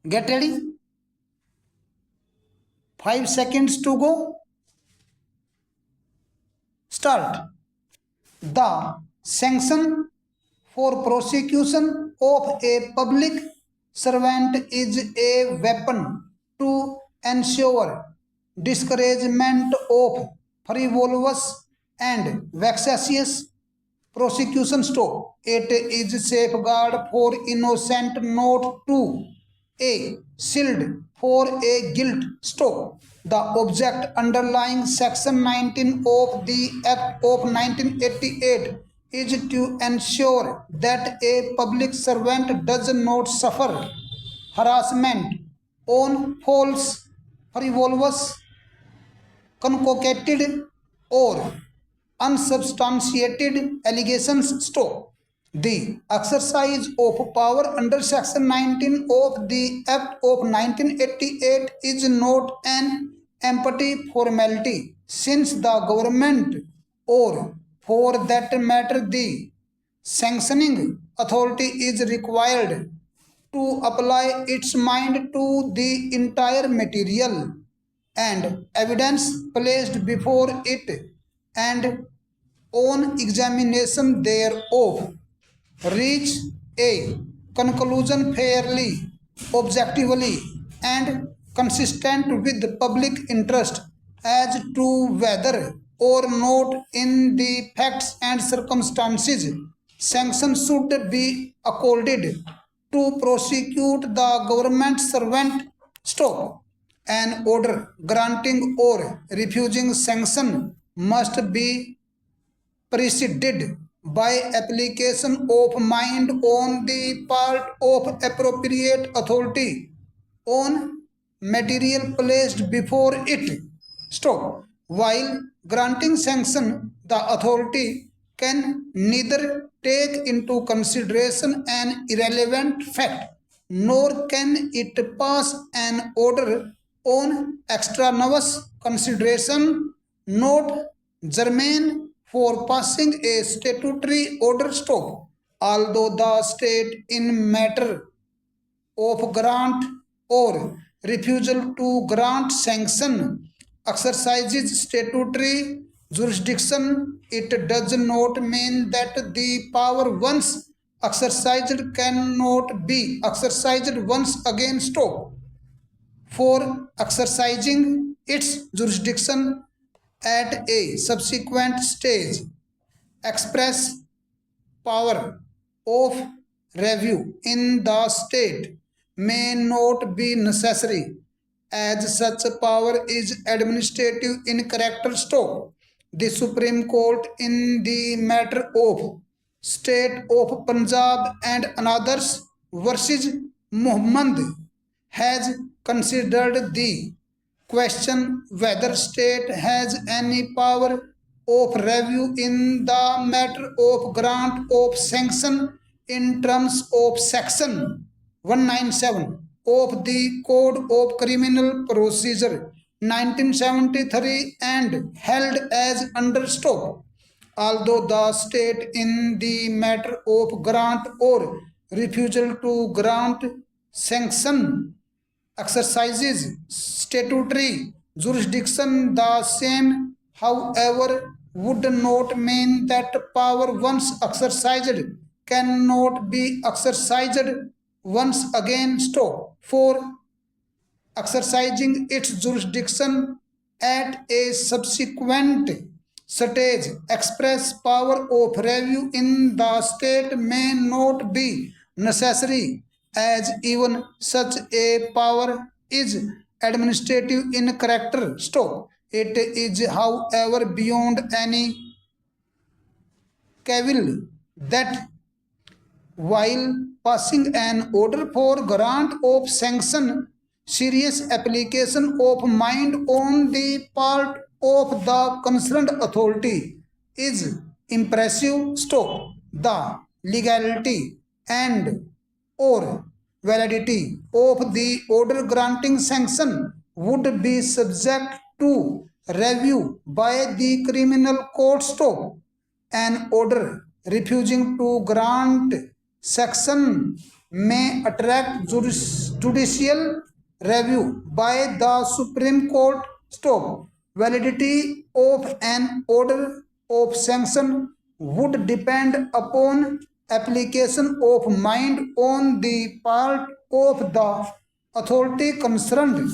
Get ready. 5 seconds to go. Start. The sanction for prosecution of a public servant is a weapon to ensure discouragement of frivolous and vexatious prosecution. Stop. It is safeguard for innocent, not to a shield for a guilt. Stop. The object underlying section 19 of the Act of 1988 is to ensure that a public servant does not suffer harassment on false, frivolous, concocted, or unsubstantiated allegations. Stop. The exercise of power under Section 19 of the Act of 1988 is not an empty formality, since the government, or for that matter the sanctioning authority, is required to apply its mind to the entire material and evidence placed before it, and on examination thereof reach a conclusion fairly, objectively, and consistent with the public interest as to whether or not in the facts and circumstances sanction should be accorded to prosecute the government servant. Stop. An order granting or refusing sanction must be preceded by application of mind on the part of appropriate authority on material placed before it. Stop. While granting sanction, the authority can neither take into consideration an irrelevant fact, nor can it pass an order on extraneous consideration not germane for passing a statutory order. Stop. Although the state in matter of grant or refusal to grant sanction exercises statutory jurisdiction, it does not mean that the power once exercised cannot be exercised once again. Stop. For exercising its jurisdiction at a subsequent stage, express power of review in the state may not be necessary, as such power is administrative in character. Stop. The Supreme Court in the matter of State of Punjab and others versus Muhammad has considered the question whether state has any power of review in the matter of grant of sanction in terms of section 197 of the Code of Criminal Procedure 1973 and held as under. Stop. Although the state in the matter of grant or refusal to grant sanction exercises statutory jurisdiction, the same, however, would not mean that power once exercised cannot be exercised once again. Stop. For exercising its jurisdiction at a subsequent stage, express power of review in the state may not be necessary, as even such a power is administrative in character. Stop. It is, however, beyond any cavil that while passing an order for grant of sanction, serious application of mind on the part of the concerned authority is impressive. Stop. The legality and or validity of the order granting sanction would be subject to review by the criminal court. Stop. An order refusing to grant sanction may attract judicial review by the Supreme Court. Stop. Validity of an order of sanction would depend upon application of mind on the part of the authority concerned.